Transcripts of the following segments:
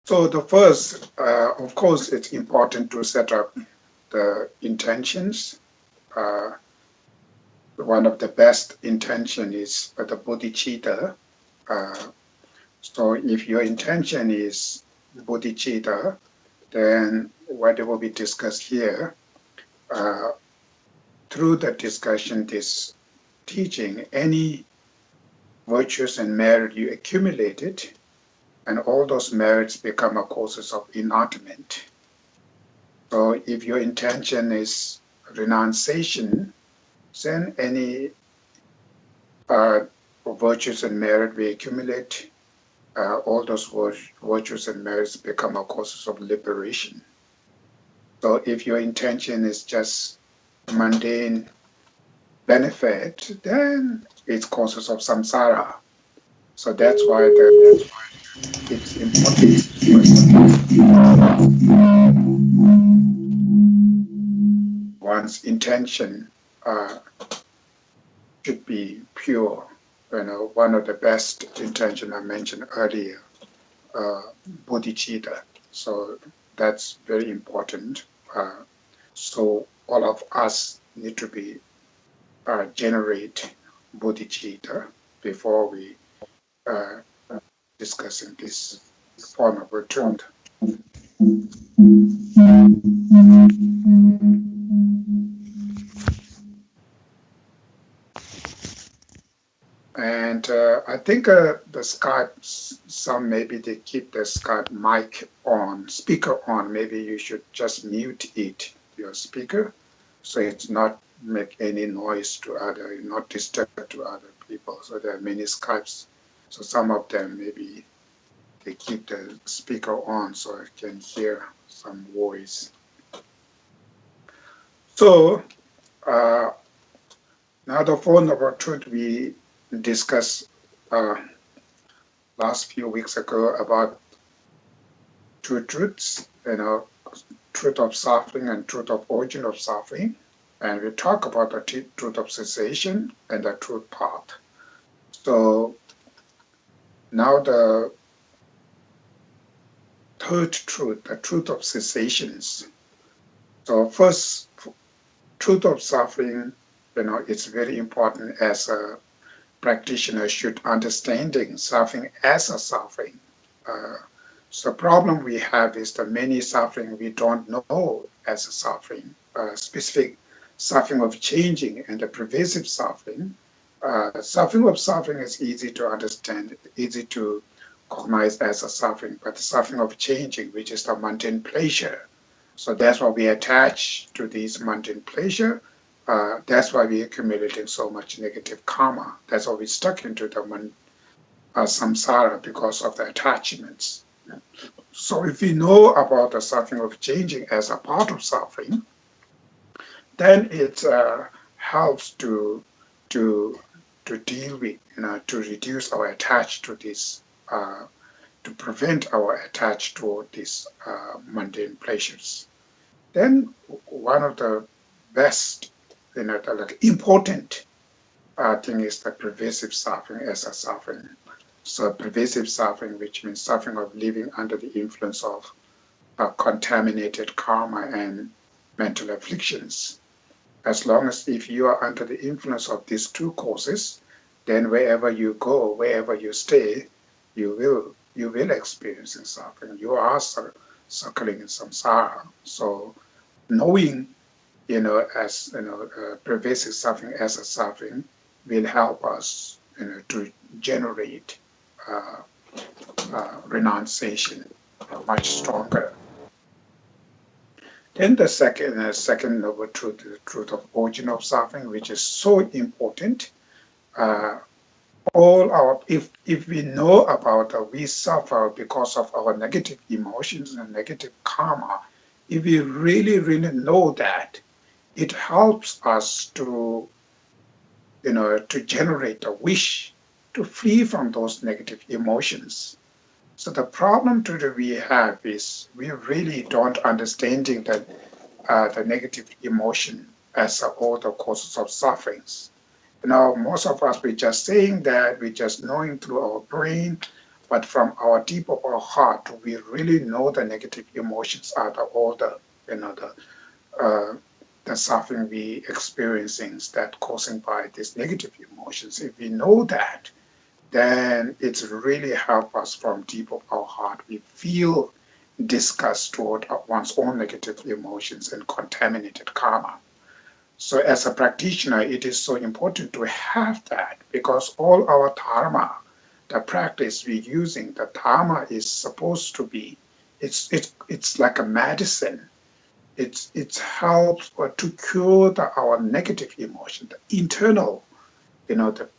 So the first, of course, it's important to set up the intentions. One of the best intention is the bodhicitta. So if your intention is bodhicitta, then whatever we discuss here, through the discussion, this teaching, any virtues and merit you accumulated, and all those merits become a causes of enlightenment. So if your intention is renunciation, then any virtues and merit we accumulate, all those virtues and merits become a causes of liberation. So if your intention is just mundane benefit, then it's causes of samsara. So that's why it's important. One's intention should be pure. One of the best intention I mentioned earlier, bodhicitta. So that's very important. So all of us need to be generate bodhicitta before we discussing this form of truth. And I think the Skype, some maybe they keep the Skype mic on, speaker on. Maybe you should just mute it, your speaker, so it's not make any noise to other, not disturb to other people. So there are many Skypes. So some of them maybe they keep the speaker on so I can hear some voice. So now the form of truth we discussed last few weeks ago about two truths, truth of suffering and truth of origin of suffering. And we talk about the truth of cessation and the truth path. So now the third truth, the truth of cessations. So first, truth of suffering, it's very important as a practitioner should understanding suffering as a suffering. So the problem we have is the many suffering we don't know as a suffering, specific suffering of changing and the pervasive suffering. Suffering of suffering is easy to understand, easy to cognize as a suffering, but the suffering of changing, which is the mundane pleasure. So that's why we attach to these mundane pleasure. That's why we accumulating so much negative karma. That's why we stuck into the samsara because of the attachments. So if we know about the suffering of changing as a part of suffering, then it helps to deal with, to reduce our attach to this, to prevent our attach to these mundane pleasures. Then one of the best, the important thing is the pervasive suffering as a suffering. So pervasive suffering, which means suffering of living under the influence of contaminated karma and mental afflictions. As long as if you are under the influence of these two causes, then wherever you go, wherever you stay, you will experience suffering. You are suckling in samsara. So knowing, as pervasive suffering as a suffering will help us, to generate renunciation much stronger. Then the second noble truth is the truth of origin of suffering, which is so important. If we know about we suffer because of our negative emotions and negative karma, if we really, really know that, it helps us to, to generate a wish to flee from those negative emotions. So the problem today we have is we really don't understanding that the negative emotion as all the causes of sufferings. Most of us, we're just saying that, we're just knowing through our brain, but from our deep of our heart, we really know the negative emotions are all the, the suffering we experiencing that causing by these negative emotions. If we know that, then it's really help us from deep of our heart. We feel disgust toward one's own negative emotions and contaminated karma. So as a practitioner, it is so important to have that because all our dharma, the practice we're using, the dharma is supposed to be, it's like a medicine. It helps to cure our negative emotion, the internal, the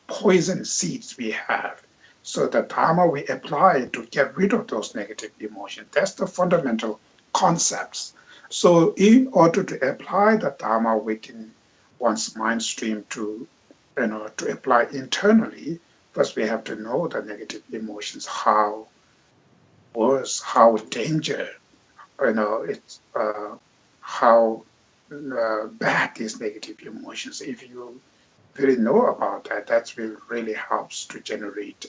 poison seeds we have. So the dharma we apply to get rid of those negative emotions. That's the fundamental concepts. So in order to apply the dharma within one's mind stream to apply internally, first we have to know the negative emotions, how worse, how danger, it's how bad these negative emotions. If you really know about that, that will really helps to generate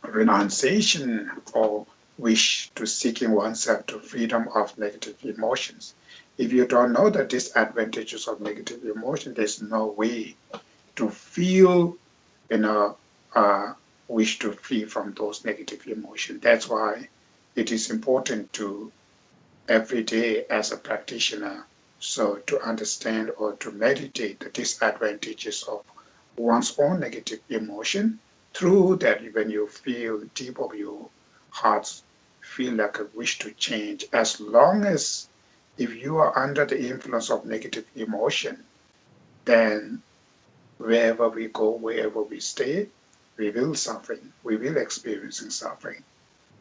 renunciation or wish to seeking oneself to freedom of negative emotions. If you don't know the disadvantages of negative emotion, there's no way to feel, wish to free from those negative emotions. That's why it is important to every day as a practitioner, so to understand or to meditate the disadvantages of one's own negative emotion. Through that, when you feel deep of your heart, feel like a wish to change, as long as if you are under the influence of negative emotion, then wherever we go, wherever we stay, we will suffering, we will experiencing suffering.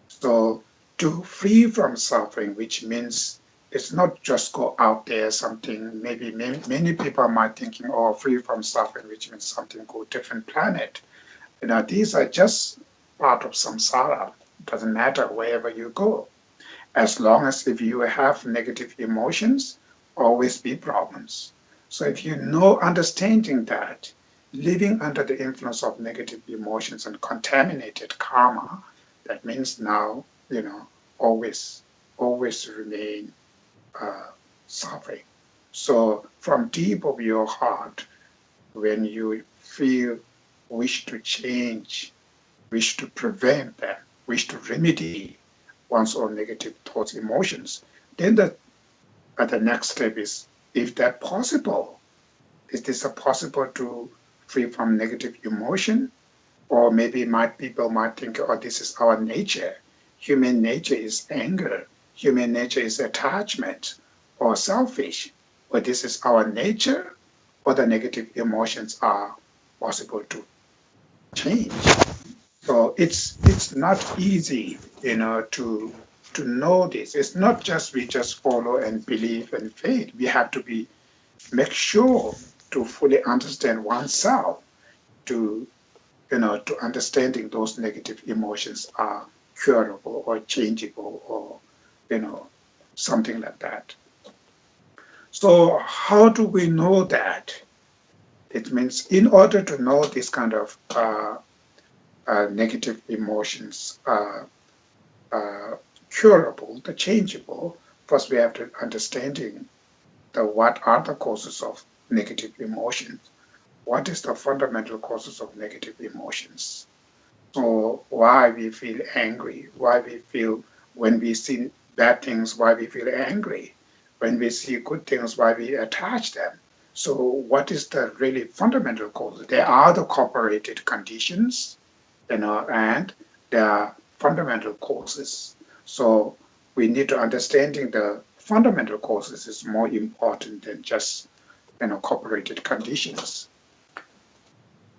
So to free from suffering, which means it's not just go out there something, maybe many people might thinking, oh, free from suffering, which means something go different planet. These are just part of samsara. It doesn't matter wherever you go. As long as if you have negative emotions, always be problems. So if you know understanding that, living under the influence of negative emotions and contaminated karma, that means now, always, always remain suffering. So from deep of your heart, when you feel wish to change, wish to prevent them, wish to remedy one's own negative thoughts, emotions, then the next step is, if that possible, is this possible to free from negative emotion? Or maybe people might think, oh, this is our nature. Human nature is anger. Human nature is attachment or selfish. Or this is our nature, or the negative emotions are possible to change. So it's not easy, to know this. It's not just we just follow and believe and faith. We have to make sure to fully understand oneself, to to understanding those negative emotions are curable or changeable or something like that. So how do we know that? It means in order to know this kind of negative emotions curable, the changeable, first we have to understanding what are the causes of negative emotions. What is the fundamental causes of negative emotions? So why we feel angry, why we feel when we see bad things, why we feel angry, when we see good things, why we attach them. So what is the really fundamental cause? There are the cooperated conditions, and there are fundamental causes. So we need to understanding the fundamental causes is more important than just cooperated conditions.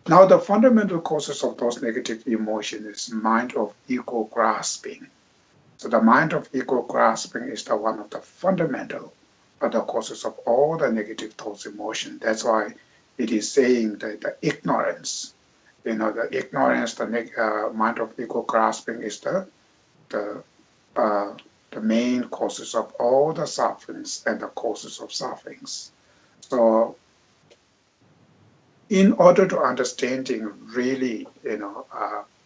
Now, the fundamental causes of those negative emotions is mind of ego grasping. So the mind of ego grasping is the one of the fundamental the causes of all the negative thoughts, emotions. That's why it is saying that the ignorance, the ignorance, the mind of ego grasping is the the main causes of all the sufferings and the causes of sufferings. So in order to understanding really,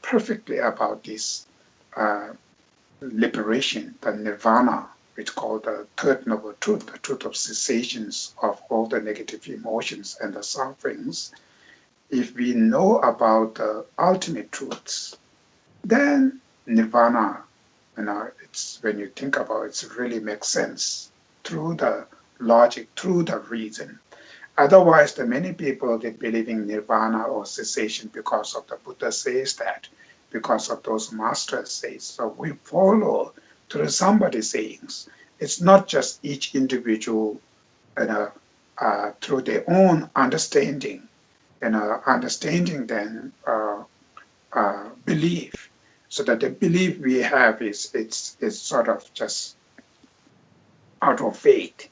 perfectly about this liberation, the nirvana, which called the third noble truth, the truth of cessations of all the negative emotions and the sufferings, if we know about the ultimate truths, then nirvana, it's when you think about it, it really makes sense through the logic, through the reason. Otherwise, the many people they believe in nirvana or cessation because of the Buddha says that, because of those masters says. So we follow through somebody's sayings. It's not just each individual, through their own understanding, understanding then belief. So that the belief we have is sort of just out of faith.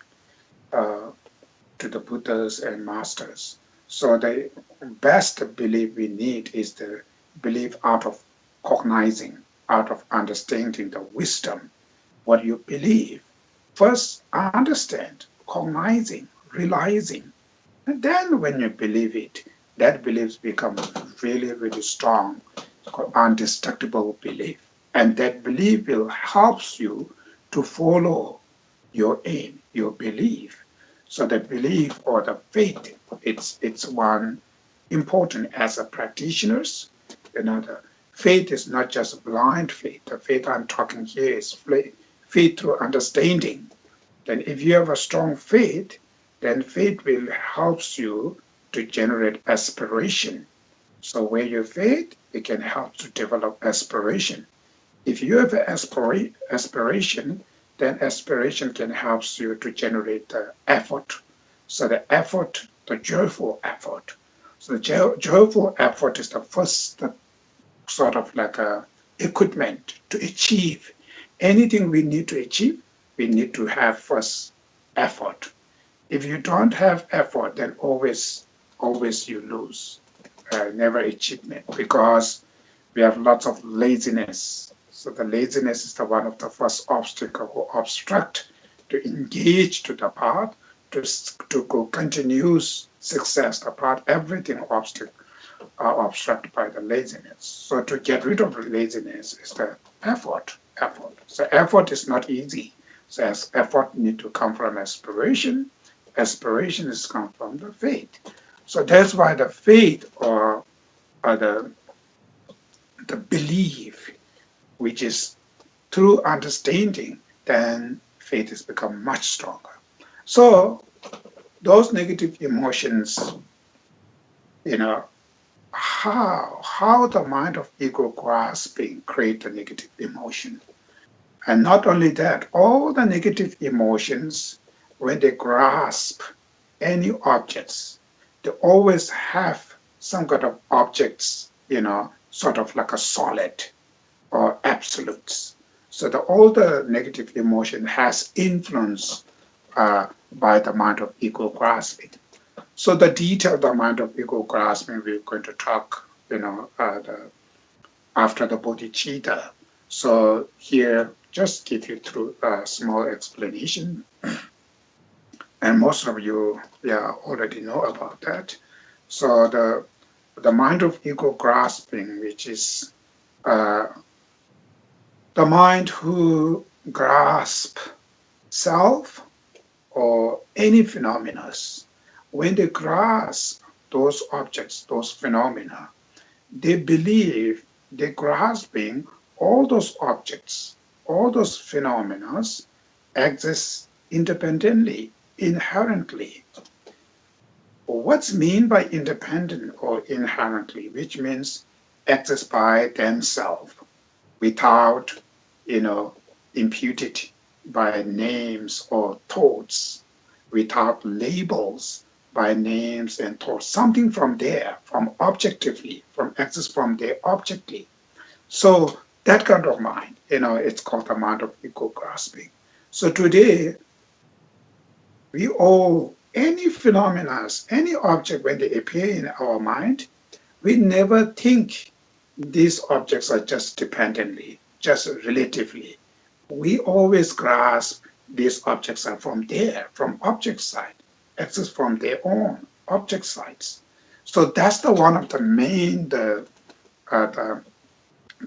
To the Buddhas and masters. So the best belief we need is the belief out of cognizing, out of understanding the wisdom, what you believe. First, understand, cognizing, realizing. And then when you believe it, that belief becomes really, really strong. It's called undestructible belief. And that belief will help you to follow your aim, your belief. So the belief or the faith, it's one important as a practitioners. The faith is not just blind faith. The faith I'm talking here is faith through understanding. Then if you have a strong faith, then faith will help you to generate aspiration. So where you faith, it can help to develop aspiration. If you have aspiration, then aspiration can help you to generate the effort. So the effort, the joyful effort. So the joyful effort is the first sort of like a equipment to achieve. Anything we need to achieve, we need to have first effort. If you don't have effort, then always you lose, never achievement, because we have lots of laziness. So the laziness is the one of the first obstacle who obstruct to engage to the path, to go continuous success. The path, everything obstacle are obstructed by the laziness. So to get rid of laziness is the effort. So effort is not easy. So as effort need to come from aspiration. Aspiration is come from the faith. So that's why the faith or the belief, which is through understanding, then faith has become much stronger. So those negative emotions, how the mind of ego grasping create the negative emotion. And not only that, all the negative emotions, when they grasp any objects, they always have some kind of objects, sort of like a solid or absolutes. So all the negative emotion has influence by the mind of ego grasping. So the detail of the mind of ego grasping, we're going to talk, after the bodhicitta. So here, just give you through a small explanation. And most of you, already know about that. So the mind of ego grasping, which is the mind who grasp self or any phenomena, when they grasp those objects, those phenomena, they believe they're grasping all those objects, all those phenomena exist independently, inherently. What's mean by independent or inherently, which means exist by themselves, without, imputed by names or thoughts, without labels by names and thoughts, something from there, from objectively, from exist from there objectively. So that kind of mind, it's called the mind of ego grasping. So today, we all, any phenomena, any object, when they appear in our mind, we never think these objects are just dependently, just relatively. We always grasp these objects are from there, from object side, exist from their own object sides. So that's the one of the main the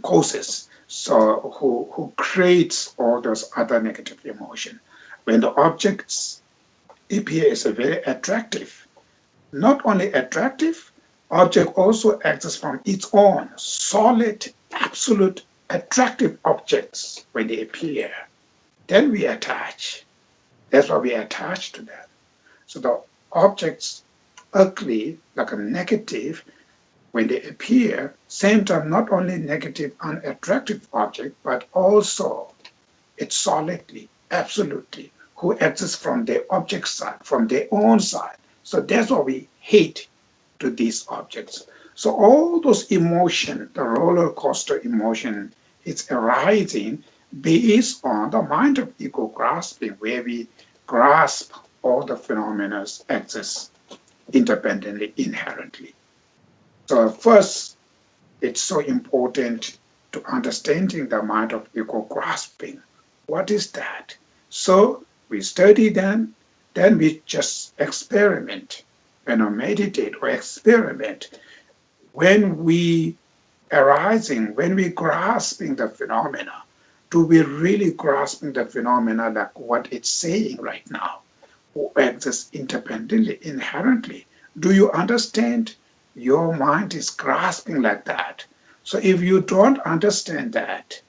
causes. So who creates all those other negative emotion? When the objects appear as a very attractive, not only attractive, object also exists from its own solid, absolute, attractive objects when they appear. Then we attach. That's why we attach to them. So the objects ugly, like a negative, when they appear, same time not only negative, unattractive object, but also it's solidly, absolutely, who exists from their object side, from their own side. So that's why we hate to these objects. So all those emotion, the roller coaster emotion, it's arising based on the mind of ego grasping, where we grasp all the phenomena exist independently, inherently. So first, it's so important to understanding the mind of ego grasping. What is that? So we study them, then we just experiment, meditate or experiment. When we arising, when we grasping the phenomena, do we really grasping the phenomena like what it's saying right now, or exists independently, inherently? Do you understand? Your mind is grasping like that. So if you don't understand that,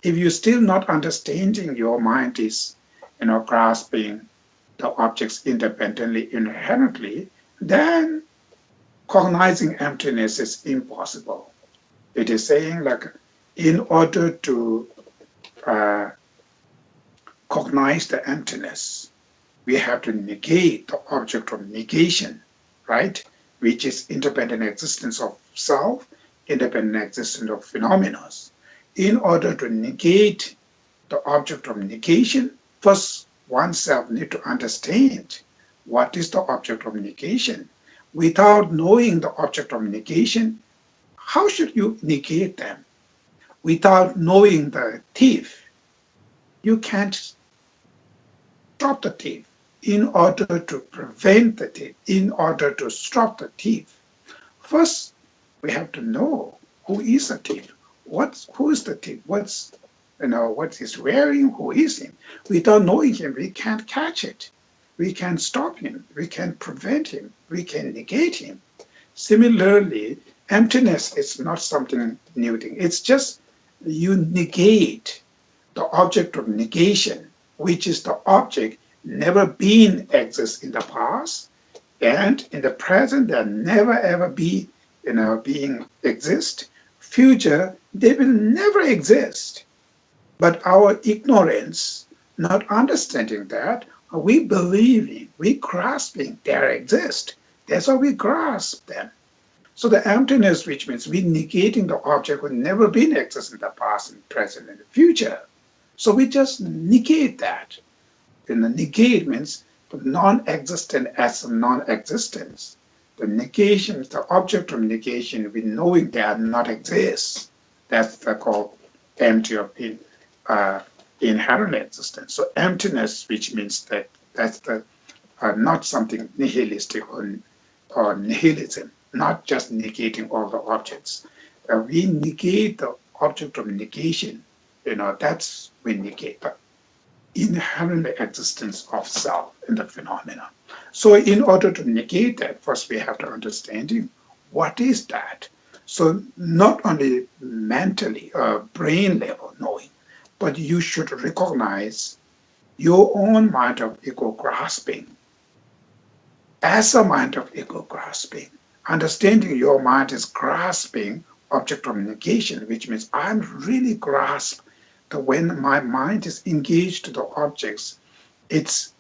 if you're still not understanding your mind is, grasping the objects independently, inherently, then cognizing emptiness is impossible. It is saying like, in order to cognize the emptiness, we have to negate the object of negation, right? Which is independent existence of self, independent existence of phenomena. In order to negate the object of negation, first oneself need to understand what is the object of negation. Without knowing the object of negation, how should you negate them? Without knowing the thief, you can't stop the thief. In order to prevent the thief, in order to stop the thief, first we have to know who is the thief. Who is the thief? What he's wearing? Who is him? Without knowing him, we can't catch it. We can't stop him. We can't prevent him. We can negate him. Similarly, emptiness is not something new thing. It's just you negate the object of negation, which is the object never been exist in the past, and in the present there never ever be being exist. Future they will never exist. But our ignorance, not understanding that, we believing, we grasping they exist. That's why we grasp them. So the emptiness, which means we negating the object will never been exist in the past and present and the future. So we just negate that. And the negate means the non-existent as a non-existence. The negation is the object of negation, we knowing they are not exist. That's the called empty of inherent existence. So emptiness, which means that's the not something nihilistic or nihilism, not just negating all the objects. We negate the object of negation. That's we negate the inherent existence of self in the phenomena. So in order to negate that, first we have to understanding what is that. So not only mentally, brain level knowing, but you should recognize your own mind of ego grasping as a mind of ego grasping. Understanding your mind is grasping object of negation, which means I'm really grasp that when my mind is engaged to the objects, its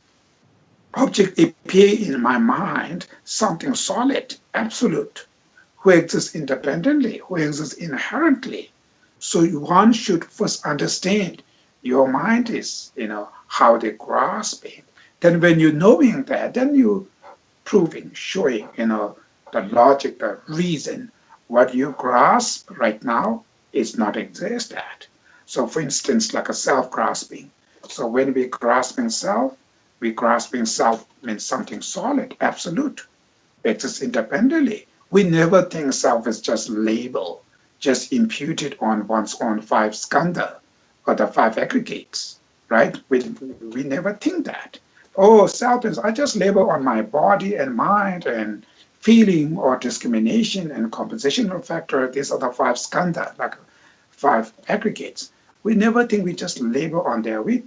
object appear in my mind something solid, absolute, who exists independently, who exists inherently. So one should first understand your mind is, how they grasp it. Then when you're knowing that, then you proving, showing, the logic, the reason, what you grasp right now is not exist at. So for instance, like a self-grasping. So when we grasping self means something solid, absolute, exists independently. We never think self is just label, just imputed on one's own five skandha or the five aggregates, right? We never think that. Oh, self is, I just label on my body and mind and feeling or discrimination and compositional factor. These are the five skandha, like five aggregates. We never think we just label on there. We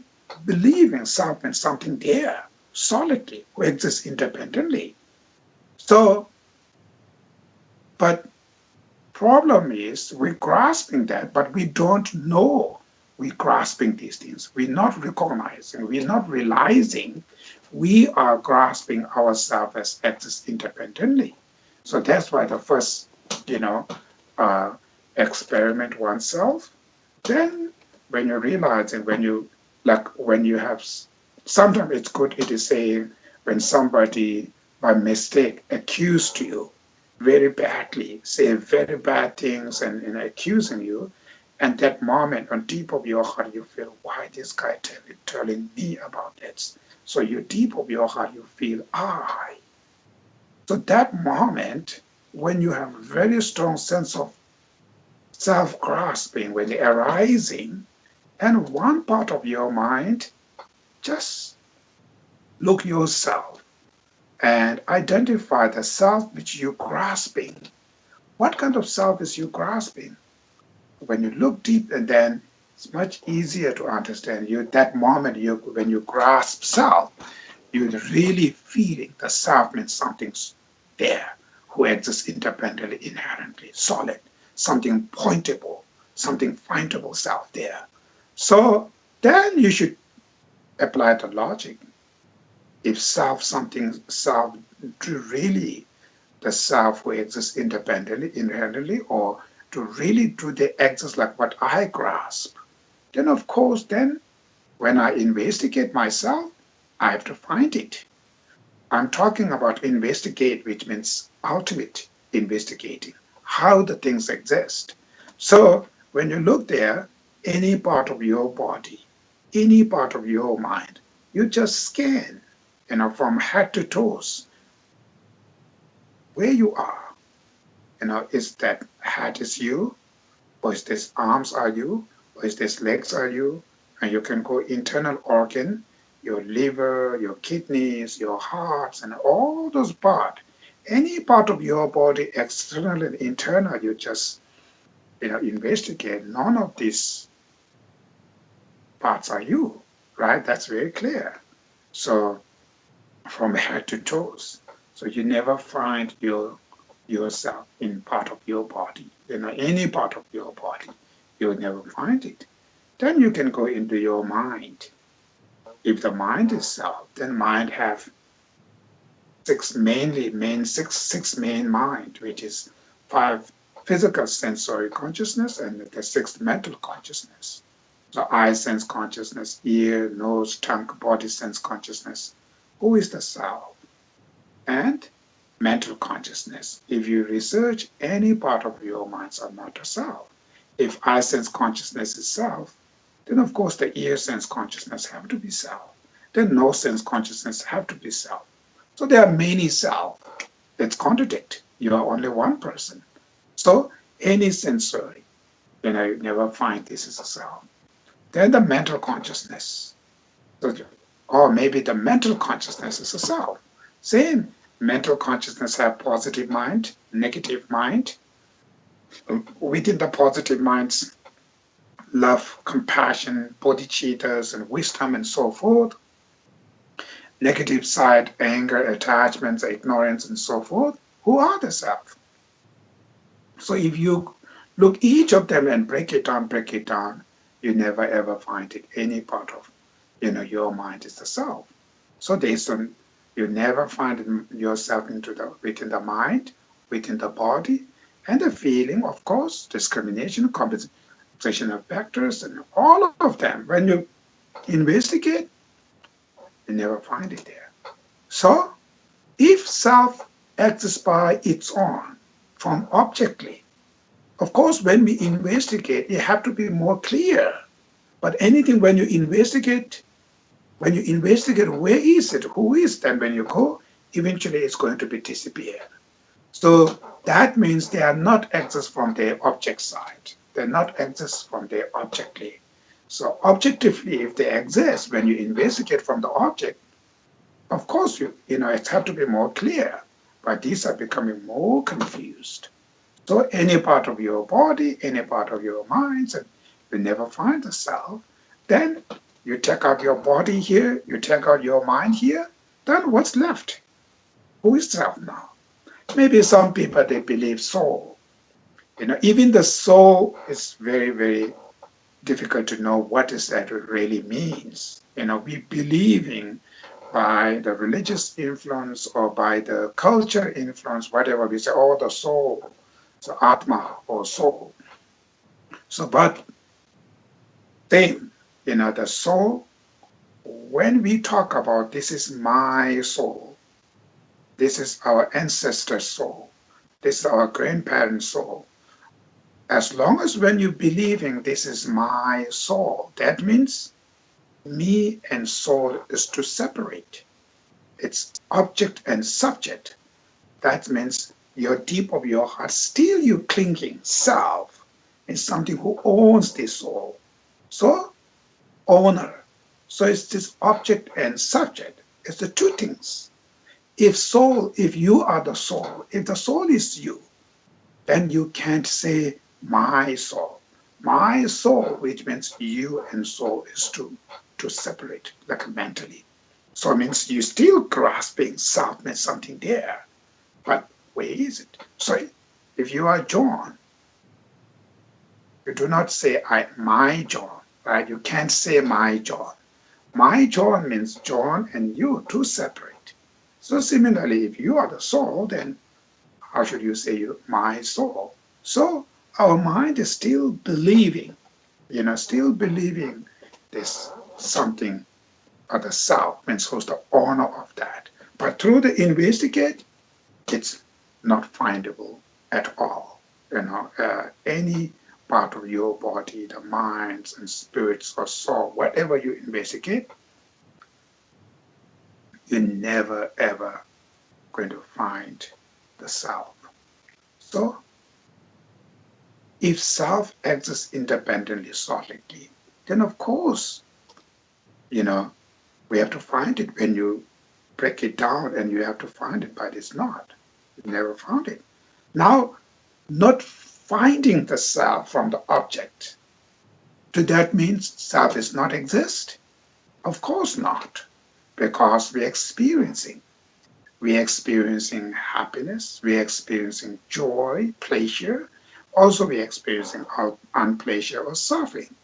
believe in self and something there, solidly, who exists independently. So, but problem is we're grasping that, but we don't know we're grasping these things. We're not recognizing, we're not realizing we are grasping ourselves as exists independently. So that's why the first, uh, experiment oneself. Then when you realize and when you have, sometimes it's good it is saying when somebody by mistake accused you very badly, say very bad things and accusing you, and that moment on deep of your heart you feel, why this guy telling me about this? So you deep of your heart you feel, I. So that moment when you have a very strong sense of self-grasping, when they're arising, and one part of your mind just look yourself and identify the self which you're grasping. What kind of self is you grasping? When you look deep, and then it's much easier to understand you. That moment when you grasp self, you're really feeling the self means something's there, who exists independently, inherently, solid, something pointable, something findable self there. So then you should apply the logic. If something self really the self who exists independently, inherently, or to really do the exist like what I grasp, then of course, then when I investigate myself, I have to find it. I'm talking about investigate, which means ultimate investigating, how the things exist. So when you look there, any part of your body, any part of your mind, you just scan, from head to toes, where you are. Is that head is you, or is this arms are you, or is this legs are you? And you can go internal organ, your liver, your kidneys, your hearts, and all those parts. Any part of your body, external and internal, you just investigate. None of these parts are you, right? That's very clear. So from head to toes. So you never find yourself in part of your body, any part of your body, you'll never find it. Then you can go into your mind. If the mind is self, then mind have six main mind, which is five physical sensory consciousness and the sixth mental consciousness. So eye sense consciousness, ear, nose, tongue, body sense consciousness. Who is the self? And mental consciousness. If you research any part of your minds are not a self. If eye sense consciousness is self, then of course the ear sense consciousness have to be self. Then nose sense consciousness have to be self. So there are many self that contradict. You are only one person. So any sensory, you never find this is a self. Then the mental consciousness. So, or maybe the mental consciousness is a self. Same. Mental consciousness have positive mind, negative mind. Within the positive minds, love, compassion, bodhicittas, and wisdom, and so forth. Negative side, anger, attachments, ignorance, and so forth. Who are the self? So if you look each of them and break it down, you never ever find it. Any part of your mind is the self. So you never find yourself within the mind, within the body, and the feeling, of course, discrimination, compensational factors, and all of them. When you investigate, you never find it there. So, if self exists by its own, from objectively, of course, when we investigate, you have to be more clear. But anything when you investigate, where is it, who is, then when you go, eventually it's going to be disappear. So that means they are not exist from their object side. They not exist from their objectively. So objectively, if they exist, when you investigate from the object, of course, it has to be more clear, but these are becoming more confused. So any part of your body, any part of your mind, and you never find the self, then you take out your body here, you take out your mind here, then what's left? Who is self now? Maybe some people, they believe soul. Even the soul is very, very difficult to know what is that it really means. We believing by the religious influence or by the culture influence, whatever we say, oh, the soul, so Atma or soul. So, but then, the soul, when we talk about this is my soul, this is our ancestor's soul, this is our grandparents' soul. As long as when you believe in this is my soul, that means me and soul is to separate. It's object and subject. That means your deep of your heart, still you clinging self is something who owns this soul. So, owner. So it's this object and subject. It's the two things. If you are the soul, if the soul is you, then you can't say my soul. My soul, which means you and soul is to separate, like mentally. So it means you still grasping self means something there. But where is it? So if you are John, you do not say my John, right? You can't say my John. My John means John and you, two separate. So similarly, if you are the soul, then how should you say my soul? So our mind is still believing, still believing this something of the self, means who's the owner of that. But through the investigate, it's not findable at all. Any part of your body, the minds and spirits or soul, whatever you investigate, you're never ever going to find the self. So, if self exists independently, solidly, then of course, we have to find it. When you break it down and you have to find it, but it's not. You never found it. Now, not finding the self from the object, do that means self does not exist? Of course not, because we're experiencing. We're experiencing happiness, we're experiencing joy, pleasure, also we're experiencing unpleasure or suffering.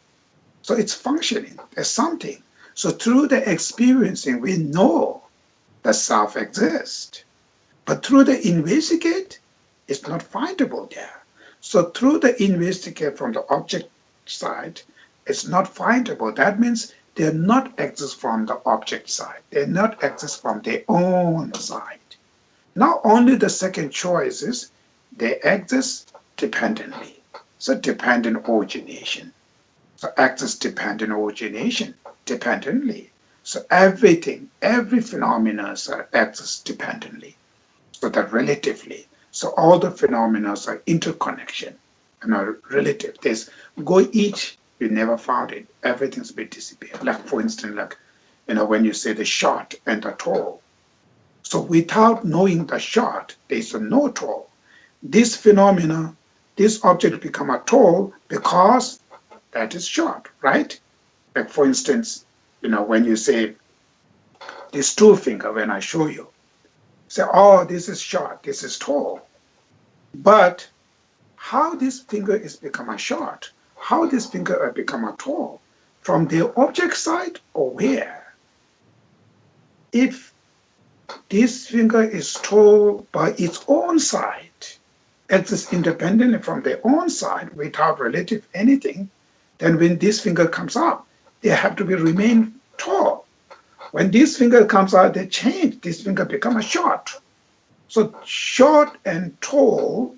So it's functioning, there's something. So through the experiencing, we know the self exists. But through the investigate, it's not findable there. So through the investigate from the object side, it's not findable. That means they not exist from the object side. They not exist from their own side. Now only the second choice is they exist dependently. So dependent origination. So exist dependent origination, dependently. So everything, every phenomena exists dependently. So that relatively. So all the phenomena are interconnection and are relative. There's go each, you never found it. Everything's been disappeared. Like for instance, when you say the short and the tall. So without knowing the short, there's no tall. This phenomena, this object become a tall because that is short, right? Like for instance, when you say this two finger, when I show you, say, oh, this is short, this is tall. But how this finger is become a short, how this finger has become a tall, from the object side or where? If this finger is tall by its own side, exists independently from their own side without relative anything, then when this finger comes up, they have to remain tall. When this finger comes out, they change. This finger become a short. So short and tall,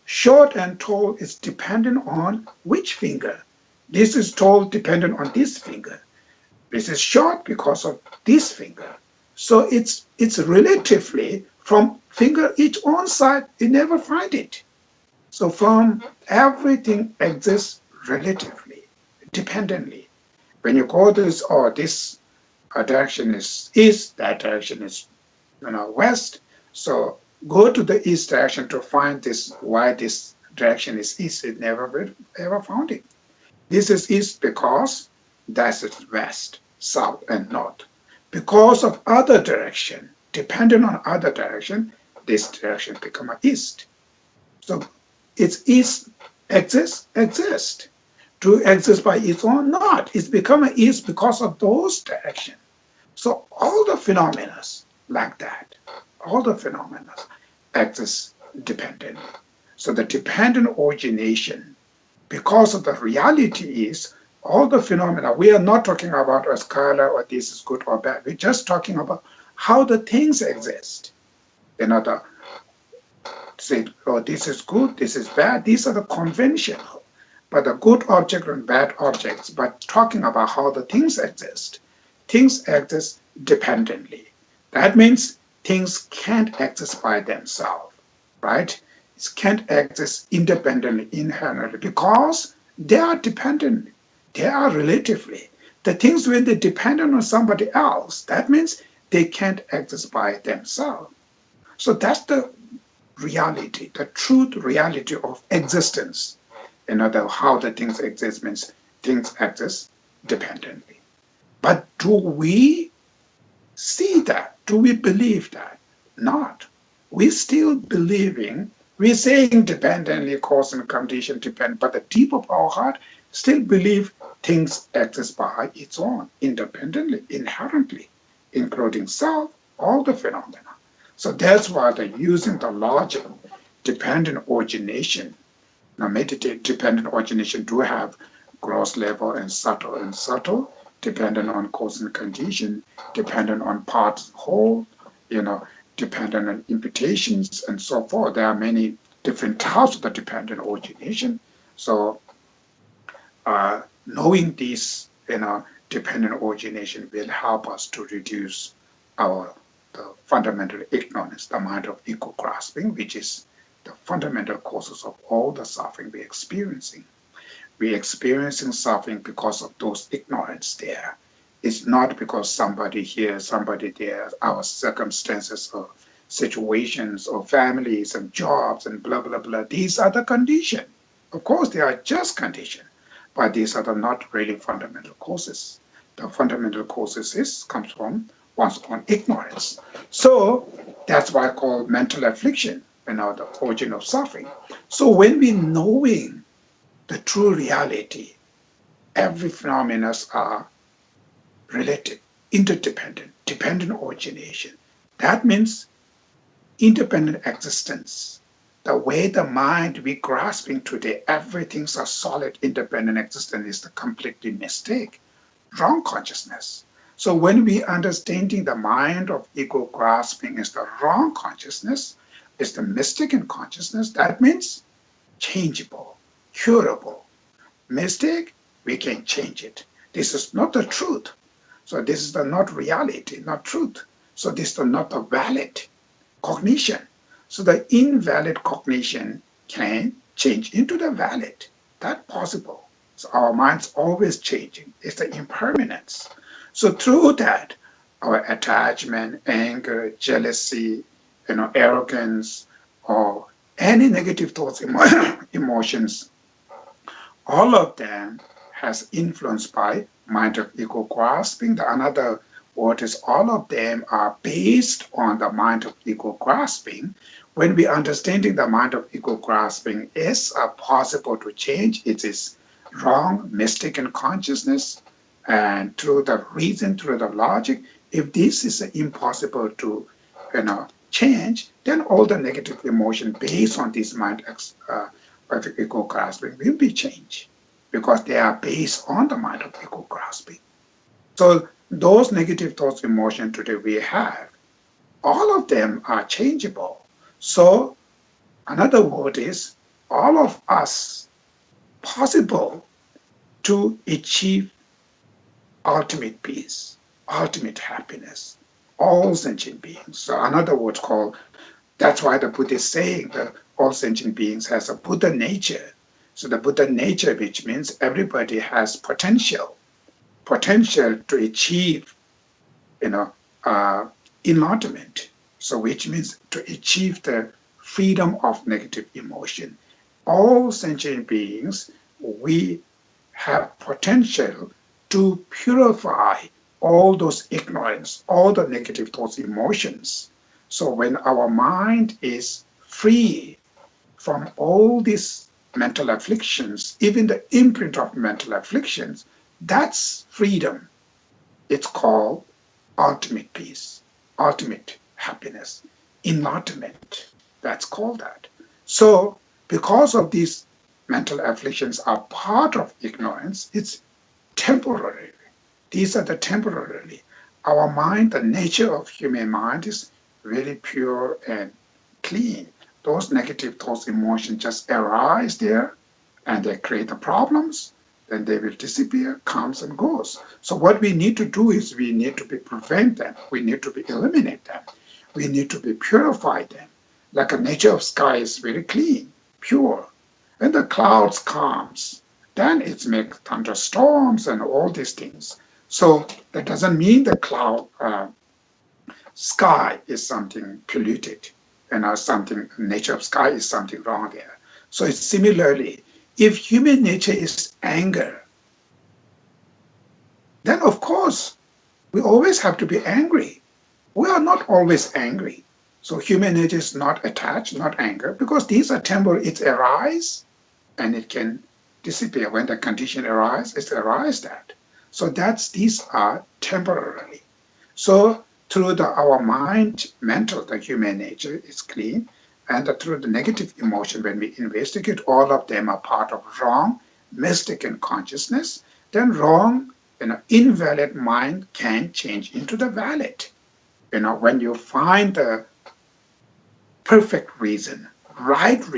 short and tall is dependent on which finger. This is tall dependent on this finger. This is short because of this finger. So it's relatively from finger each own side, you never find it. So from everything exists relatively, dependently. When you go this, this direction is east, that direction is west. So go to the east direction to find this, why this direction is east. It never ever found it. This is east because that is west, south, and north. Because of other direction, depending on other direction, this direction become a east. So its east exist. To exist by its own, not. It's become an east because of those directions. So all the phenomena like that, all the phenomena exist dependently. So the dependent origination, because of the reality is all the phenomena, we are not talking about a scholar or this is good or bad. We're just talking about how the things exist. The say, oh, this is good, this is bad. These are the conventional, but the good object and bad objects. But talking about how the things exist dependently. That means things can't exist by themselves, right? It can't exist independently, inherently, because they are dependent. They are relatively. The things when they're dependent on somebody else, that means they can't exist by themselves. So that's the reality, the truth reality of existence. How the things exist means things exist dependently. But do we see that? Do we believe that? Not. We still believing, we're saying dependently, cause and condition depend, but the deep of our heart still believe things exist by its own, independently, inherently, including self, all the phenomena. So that's why they're using the logic, dependent origination. Now, meditate dependent origination do have gross level and subtle, dependent on cause and condition, dependent on part whole, dependent on imputations and so forth. There are many different types of the dependent origination. So knowing this, dependent origination will help us to reduce the fundamental ignorance, the mind of ego grasping, which is the fundamental causes of all the suffering we're experiencing. We're experiencing suffering because of those ignorance there. It's not because somebody here, somebody there, our circumstances or situations or families and jobs and blah, blah, blah. These are the conditions. Of course, they are just conditions, but these are not really fundamental causes. The fundamental causes comes from one's own ignorance. So that's why I call mental affliction, the origin of suffering. So when we knowing the true reality, every phenomena are related, interdependent, dependent origination. That means independent existence. The way the mind we grasping today, everything's a solid, independent existence is the completely mistake, wrong consciousness. So when we understanding the mind of ego grasping is the wrong consciousness, is the mistaken consciousness, that means changeable, curable. Mistake, we can change it. This is not the truth. So this is not reality, not truth. So this is not the valid cognition. So the invalid cognition can change into the valid. That's possible. So our mind's always changing. It's the impermanence. So through that, our attachment, anger, jealousy, arrogance, or any negative thoughts, emotions, all of them has influenced by mind of ego grasping. Another word is all of them are based on the mind of ego grasping. When we understanding the mind of ego grasping is possible to change, it is wrong, mistaken consciousness, and through the reason, through the logic, if this is impossible to change, then all the negative emotion based on this mind of ego grasping will be changed because they are based on the mind of ego grasping. So those negative thoughts, emotion today we have, all of them are changeable. So another word is all of us possible to achieve ultimate peace, ultimate happiness, all sentient beings. So another word called That's why the Buddha is saying that all sentient beings has a Buddha nature. So the Buddha nature, which means everybody has potential to achieve, you know, enlightenment. So which means to achieve the freedom of negative emotion. All sentient beings, we have potential to purify all those ignorance, all the negative thoughts, emotions. So when our mind is free from all these mental afflictions, even the imprint of mental afflictions, that's freedom. It's called ultimate peace, ultimate happiness, enlightenment. That's called that. So because of these mental afflictions are part of ignorance, it's temporary. These are the temporarily. Our mind, the nature of human mind is really pure and clean. Those negative thoughts, emotions just arise there and they create the problems, then they will disappear, comes and goes. So what we need to do is we need to prevent them. We need to eliminate them. We need to purify them. Like the nature of sky is very clean, pure. When the clouds comes, then it makes thunderstorms and all these things. So that doesn't mean the cloud sky is something polluted, and something nature of sky is something wrong there. So it's similarly, if human nature is anger, then of course we always have to be angry. We are not always angry. So human nature is not attached, not anger, because these are temporary. It arises and it can disappear. When the condition arises, it arises that. So these are temporarily. So through our mind, mental, the human nature is clean, and through the negative emotion, when we investigate, all of them are part of wrong, mistaken consciousness. Then wrong, invalid mind can change into the valid. When you find the perfect reason, right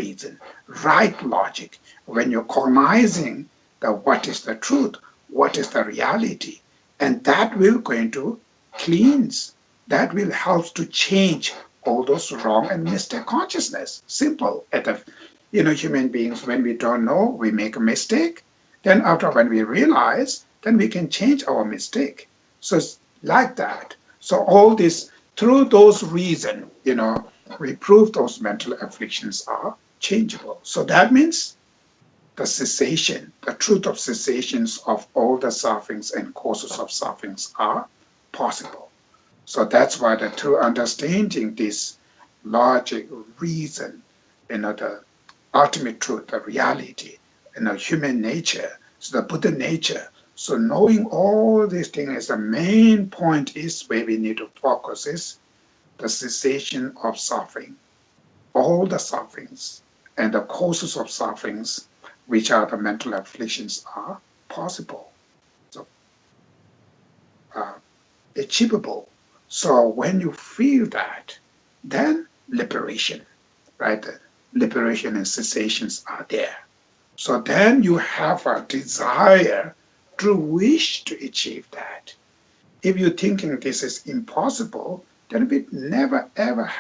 logic, when you're cognizing what is the truth, what is the reality, and that will going to cleanse, that will help to change all those wrong and mistake consciousness. Simple. Human beings, when we don't know, we make a mistake. Then after when we realize, then we can change our mistake. So it's like that. So all this, through those reasons, we prove those mental afflictions are changeable. So that means the cessation, the truth of cessations of all the sufferings and causes of sufferings are possible. So that's why through understanding this logic, reason, the ultimate truth, the reality, human nature, so the Buddha nature. So knowing all these things, the main point is where we need to focus is the cessation of suffering, all the sufferings and the causes of sufferings, which are the mental afflictions, are possible. So achievable. So when you feel that, then liberation, right? Liberation and cessations are there. So then you have a desire to wish to achieve that. If you're thinking this is impossible, then we never ever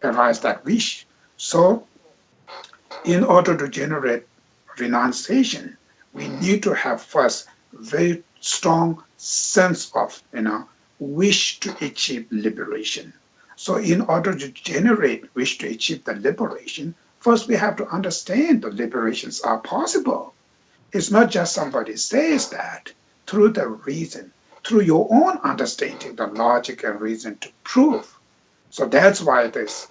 arise that wish. So in order to generate renunciation, we need to have first very strong sense of wish to achieve liberation. So in order to generate wish to achieve the liberation, first we have to understand the liberations are possible. It's not just somebody says that. Through the reason, through your own understanding, the logic and reason to prove. So that's why this,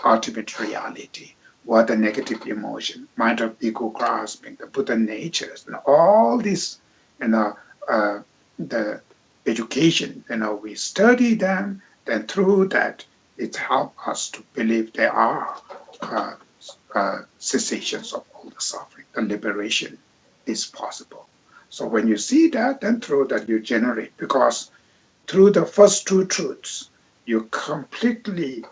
ultimate reality, what the negative emotion, mind of ego grasping, the Buddha natures, and all this, the education, we study them, then through that, it helps us to believe there are cessations of all the suffering. The liberation is possible. So when you see that, then through that you generate, because through the first two truths, you completely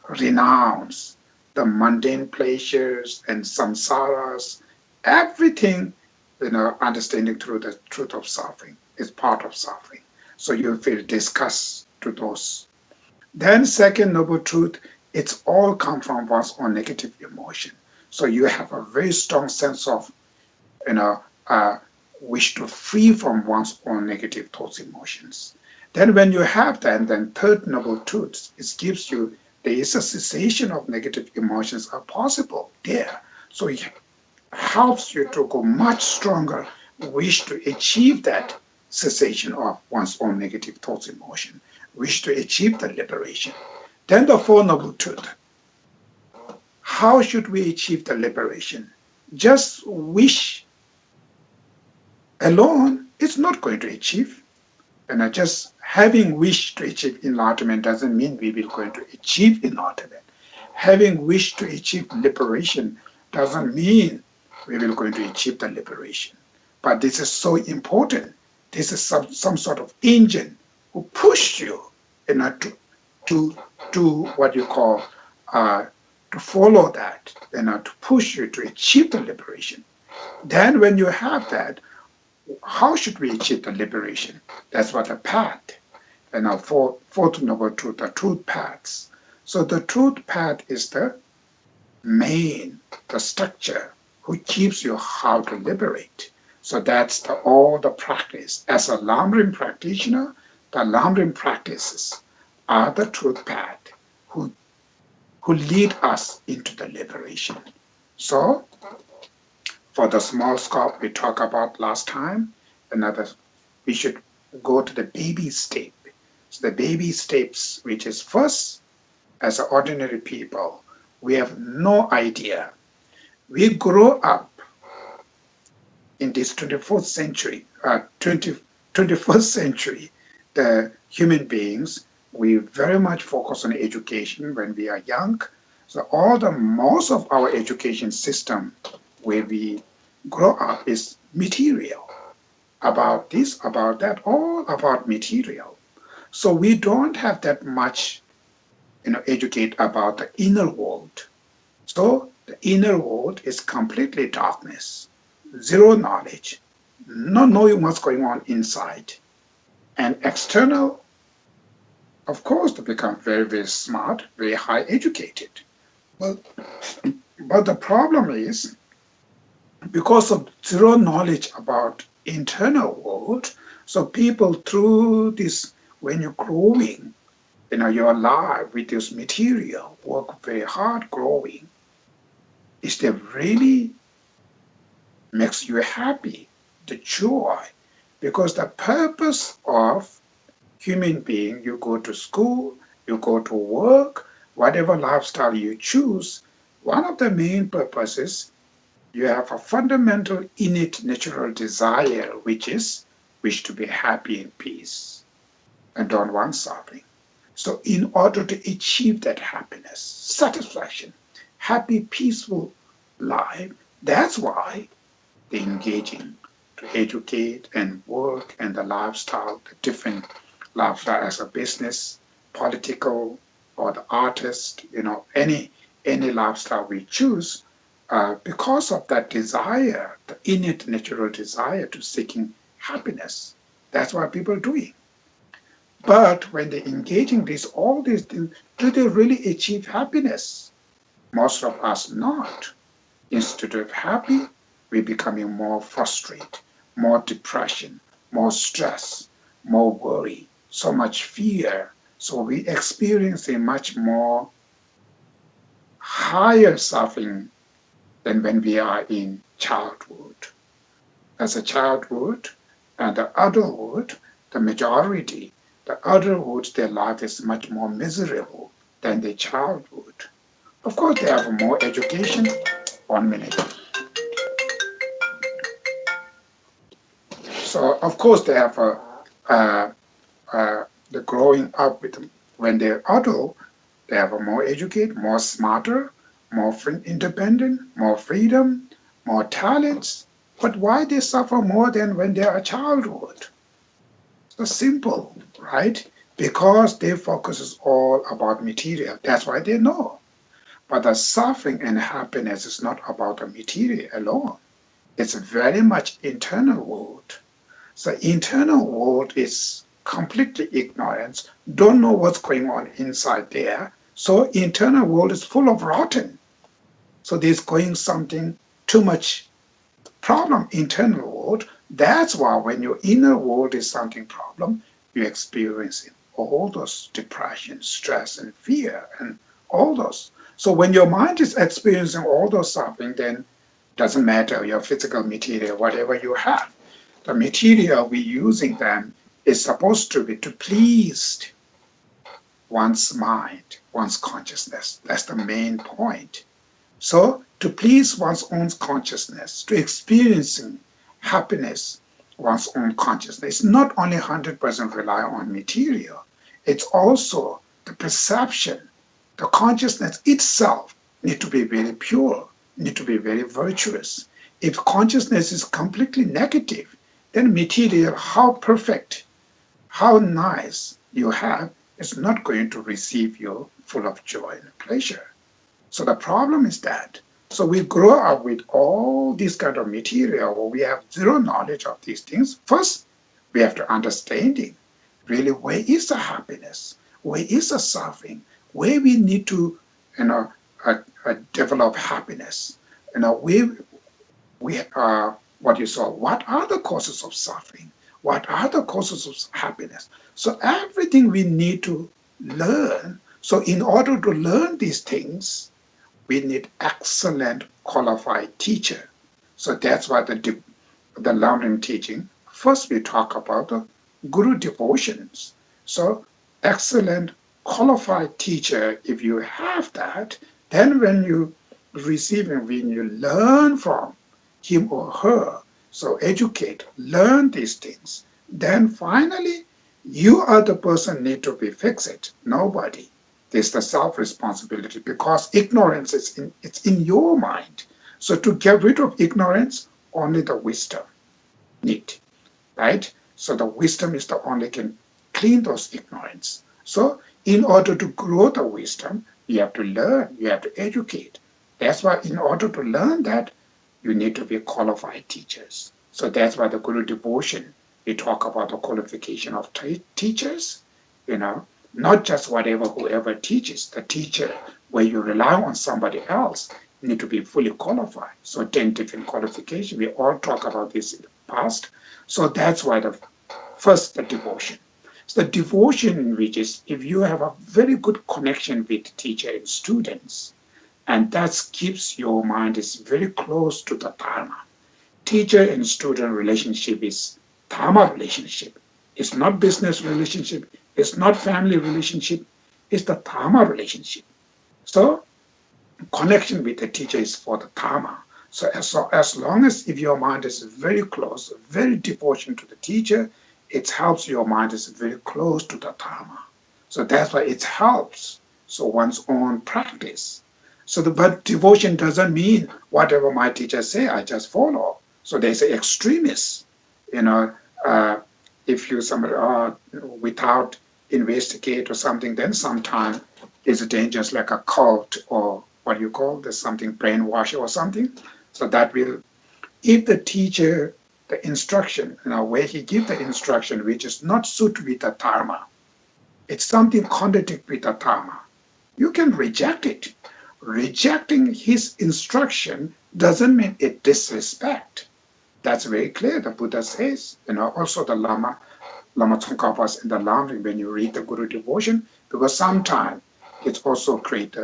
renounce the mundane pleasures and samsaras, everything, understanding through the truth of suffering is part of suffering. So you feel disgust to those Then second noble truth, it's all come from one's own negative emotion. So you have a very strong sense of, you know, wish to free from one's own negative thoughts, emotions. Then when you have that, then third noble truth, it gives you, there is a cessation of negative emotions are possible there. So it helps you to go much stronger wish to achieve that cessation of one's own negative thoughts, emotion, wish to achieve the liberation. Then the Four Noble Truth. How should we achieve the liberation? Just wish alone is not going to achieve. And just having wish to achieve enlightenment doesn't mean we will going to achieve enlightenment. Having wish to achieve liberation doesn't mean we will going to achieve the liberation. But this is so important. This is some sort of engine who push you, to do what you call to follow that, to push you to achieve the liberation. Then when you have that, how should we achieve the liberation? That's what the path. And our fourth noble truth, the truth paths. So the truth path is the main, the structure who keeps you how to liberate. So that's all the practice. As a Lamrim practitioner, the Lamrim practices are the truth path who lead us into the liberation. So for the small scope we talked about last time, we should go to the baby step. So the baby steps, which is first, as ordinary people, we have no idea. We grow up in this 21st century, the human beings, we very much focus on education when we are young. So most of our education system where we grow up is material. About this, about that, all about material. So we don't have that much, educate about the inner world. So the inner world is completely darkness, zero knowledge, not knowing what's going on inside. And external, of course, to become very, very smart, very high educated. But the problem is, because of zero knowledge about internal world, so people through this, when you're growing, you're alive with this material, work very hard growing, is that really makes you happy, the joy, because the purpose of human being, you go to school, you go to work, whatever lifestyle you choose, one of the main purposes, you have a fundamental innate natural desire, which is wish to be happy in peace and don't want suffering. So in order to achieve that happiness, satisfaction, happy, peaceful life, that's why they're engaging to educate and work and the lifestyle, the different lifestyle as a business, political, or the artist, any lifestyle we choose, because of that desire, the innate natural desire to seeking happiness. That's what people are doing. But when they engage in all these things, do they really achieve happiness? Most of us not. Instead of happy, we're becoming more frustrated, more depression, more stress, more worry, so much fear. So we experience a much more higher suffering than when we are in childhood. As a childhood and the adulthood, the majority, the adulthood, their life is much more miserable than the childhood. Of course, they have more education. 1 minute. So, of course, they have the growing up with them. When they're adult, they have a more educated, more smarter, more independent, more freedom, more talents. But why they suffer more than when they are childhood? So simple, right? Because their focus is all about material. That's why they know. But the suffering and happiness is not about the material alone. It's very much internal world. So internal world is completely ignorant, don't know what's going on inside there. So internal world is full of rotten. So there's going something too much problem internal world. That's why when your inner world is something problem, you're experiencing all those depression, stress, and fear, and all those. So when your mind is experiencing all those suffering, then doesn't matter your physical material, whatever you have. The material we're using then is supposed to be to please one's mind, one's consciousness. That's the main point. So to please one's own consciousness, to experiencing happiness, one's own consciousness, it's not only 100% rely on material, it's also the perception, the consciousness itself need to be very pure, need to be very virtuous. If consciousness is completely negative, then material, how perfect, how nice you have, is not going to receive you full of joy and pleasure. So the problem is that. So we grow up with all this kind of material where we have zero knowledge of these things. First, we have to understanding really where is the happiness, where is the suffering, where we need to, develop happiness. We what are the causes of suffering? What are the causes of happiness? So everything we need to learn. So in order to learn these things, we need excellent qualified teacher. So that's why the learning teaching, first we talk about the guru devotions. So excellent qualified teacher, if you have that, then when you receive and when you learn from him or her, so educate, learn these things, then finally you are the person need to be fixed, nobody. There's the self-responsibility because ignorance is it's in your mind. So to get rid of ignorance, only the wisdom need, right? So the wisdom is the only can clean those ignorance. So in order to grow the wisdom, you have to learn, you have to educate. That's why in order to learn that, you need to be qualified teachers. So that's why the Guru devotion, we talk about the qualification of teachers, not just whoever teaches. The teacher, where you rely on somebody else, need to be fully qualified. So 10 different qualifications. We all talk about this in the past. So that's why the devotion. So the devotion, which is if you have a very good connection with teacher and students, and that keeps your mind is very close to the Dharma. Teacher and student relationship is Dharma relationship. It's not business relationship. It's not family relationship. It's the Dharma relationship. So connection with the teacher is for the Dharma. So as long as if your mind is very close, very devotion to the teacher, it helps your mind is very close to the Dharma. So that's why it helps. So one's own practice. So but devotion doesn't mean whatever my teacher say, I just follow. So they say extremists, if you somebody without investigate or something, then sometimes it's dangerous like a cult or what you call there's something brainwash or something. So that will, if the teacher, the instruction, where he gives the instruction which is not suit with the Dharma, it's something contradict with the Dharma, you can reject it. Rejecting his instruction doesn't mean it disrespect. That's very clear. The Buddha says, also the Lama Tsongkhapas in the Lamrim when you read the Guru devotion, because sometimes it also creates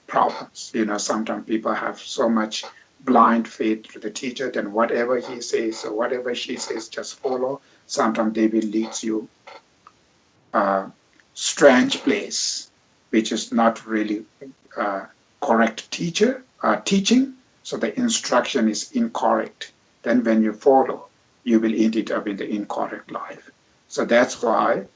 problems. Sometimes people have so much blind faith to the teacher, then whatever he says or whatever she says, just follow. Sometimes they will lead you strange place, which is not really correct teaching. So the instruction is incorrect. Then when you follow, you will end up in the incorrect life. So that's why,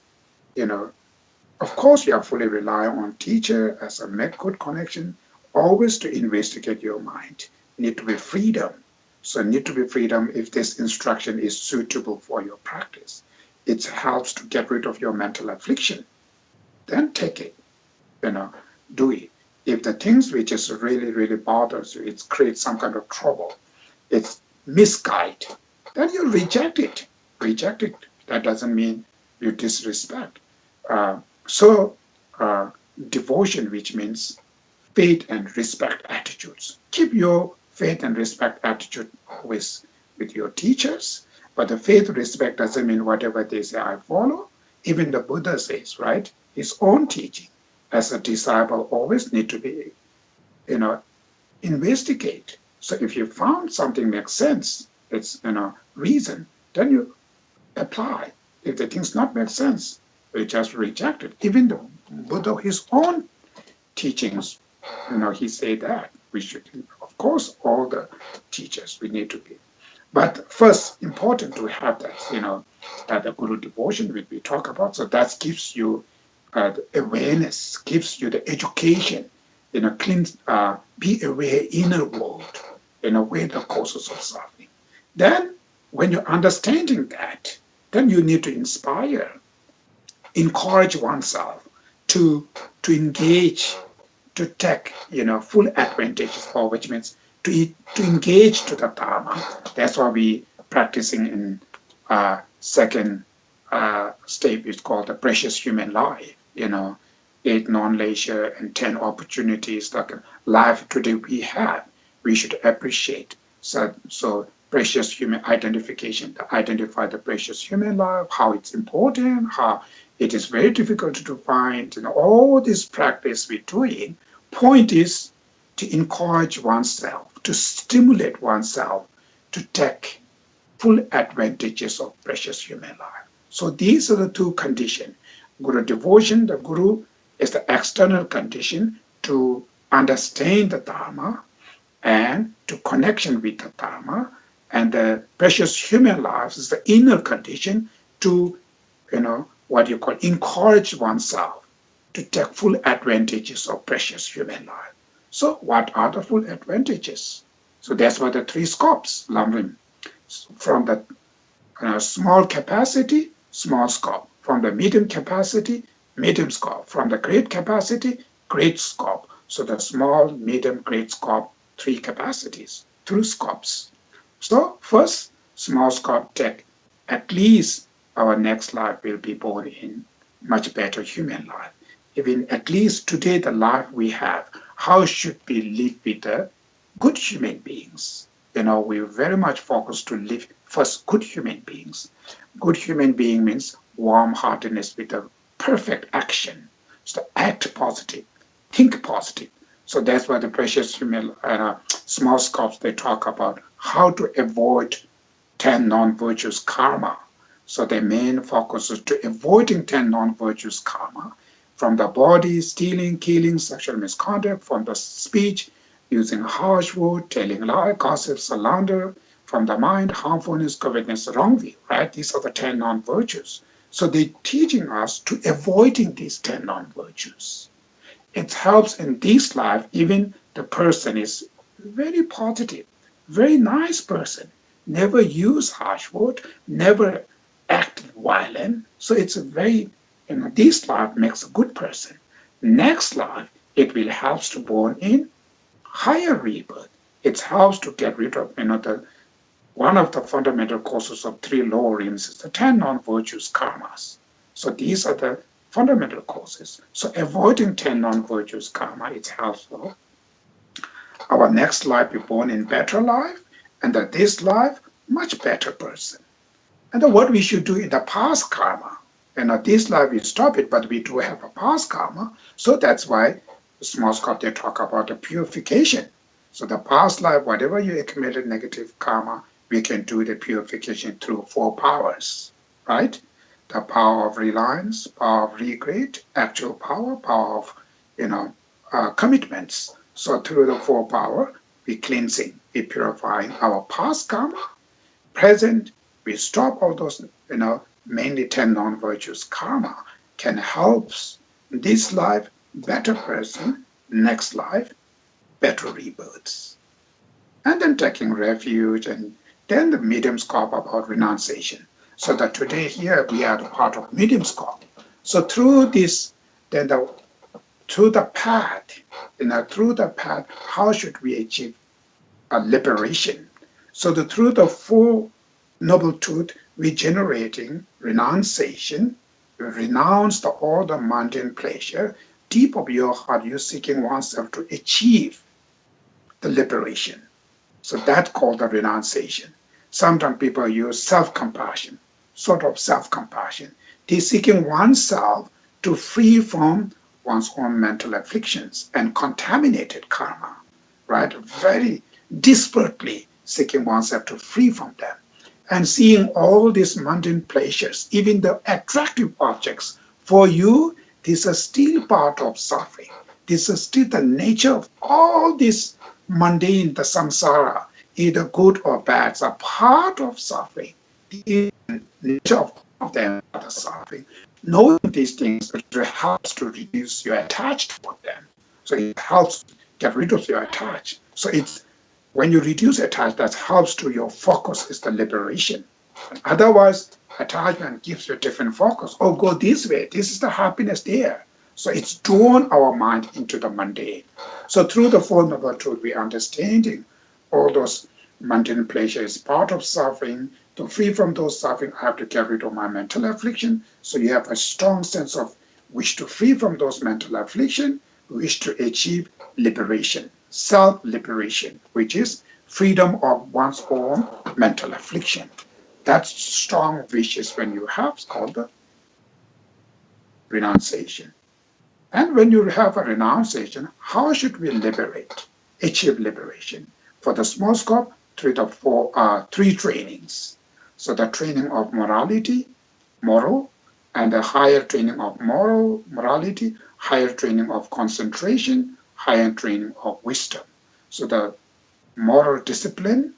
of course, you are fully rely on teacher as a make good connection, always to investigate your mind. Need to be freedom. So need to be freedom if this instruction is suitable for your practice. It helps to get rid of your mental affliction. Then take it, do it. If the things which is really, really bothers you, it creates some kind of trouble, it's misguide, then you reject it. Reject it. That doesn't mean you disrespect. So devotion, which means faith and respect attitudes. Keep your faith and respect attitude always with your teachers, but the faith respect doesn't mean whatever they say I follow. Even the Buddha says, right? His own teaching as a disciple always need to be, investigate. So if you found something makes sense, it's reason, then you apply. If the things not make sense, you just reject it. Even the Buddha, his own teachings, he said that we should, of course, all the teachers we need to be. But first, important to have that, the Guru devotion which we talk about. So that gives you the awareness, gives you the education, be aware inner world, where the causes of suffering. Then, when you're understanding that, then you need to encourage oneself to engage, to take full advantage of, which means to engage to the Dharma. That's why we practicing in second step is called the precious human life. 8 non-leisure and 10 opportunities like life today we have. We should appreciate. So precious human identification, to identify the precious human life, how it's important, how it is very difficult to find. All this practice we're doing, point is to encourage oneself, to stimulate oneself to take full advantages of precious human life. So these are the two conditions. Guru devotion, the Guru is the external condition to understand the Dharma and to connection with the Dharma. And the precious human life is the inner condition to, what you call encourage oneself to take full advantages of precious human life. So what are the full advantages? So that's what the 3 scopes, Lamrim. From the small capacity, small scope. From the medium capacity, medium scope. From the great capacity, great scope. So the small, medium, great scope, 3 capacities, 3 scopes. So first, small scope take, at least our next life will be born in much better human life. Even at least today the life we have, how should we live with the good human beings? We very much focus to live first good human beings. Good human being means warm-heartedness with a perfect action. So act positive, think positive. So that's why the precious human small scopes, they talk about how to avoid 10 non-virtuous karma. So the main focus is to avoiding 10 non-virtuous karma from the body, stealing, killing, sexual misconduct, from the speech, using harsh word, telling lie, gossip, slander, from the mind, harmfulness, covetousness, wrong view, right? These are the 10 non-virtues. So they're teaching us to avoiding these 10 non-virtues. It helps in this life, even the person is very positive, very nice person, never use harsh word, never act violent. So it's a very, this life makes a good person. Next life, it will help to born in higher rebirth. It helps to get rid of, one of the fundamental causes of 3 lower realms is the 10 non-virtuous karmas. So these are the fundamental causes. So avoiding 10 non-virtuous karma, it's helpful. Our next life be born in better life, and that this life, much better person. And then what we should do in the past karma, this life we stop it, but we do have a past karma. So that's why the small scope, they talk about the purification. So the past life, whatever you accumulated negative karma, we can do the purification through 4 powers, right? The power of reliance, power of regret, actual power, power of commitments. So through the 4 power, we cleansing, we purifying our past karma. Present, we stop all those, mainly 10 non-virtuous karma can help this life, better person, next life, better rebirths. And then taking refuge, and then the medium scope about renunciation. So that today here we are the part of medium scope. So through this, then through the path, how should we achieve a liberation? So through the 4 noble truth, we're generating renunciation, renounce all the mundane pleasure, deep of your heart, you're seeking oneself to achieve the liberation. So that's called the renunciation. Sometimes people use self-compassion, sort of self-compassion. They're seeking oneself to free from one's own mental afflictions and contaminated karma, right? Very desperately seeking oneself to free from them. And seeing all these mundane pleasures, even the attractive objects, for you, this is still part of suffering. This is still the nature of all this mundane, the samsara, either good or bad, are part of suffering. The nature of them are the suffering. Knowing these things actually helps to reduce your attachment to them. So it helps get rid of your attachment. So it's when you reduce attachment, that helps to your focus is the liberation. Otherwise, attachment gives you a different focus. Oh, go this way. This is the happiness there. So it's drawn our mind into the mundane. So through the Four Noble Truths, we are understanding all those mundane pleasures is part of suffering. To free from those suffering, I have to get rid of my mental affliction. So you have a strong sense of wish to free from those mental affliction, wish to achieve liberation, self-liberation, which is freedom of one's own mental affliction. That strong wish is when you have, it's called the renunciation. And when you have a renunciation, how should we achieve liberation? For the small scope, three trainings. So the training of moral, and the higher training of morality, higher training of concentration, higher training of wisdom. So the moral discipline,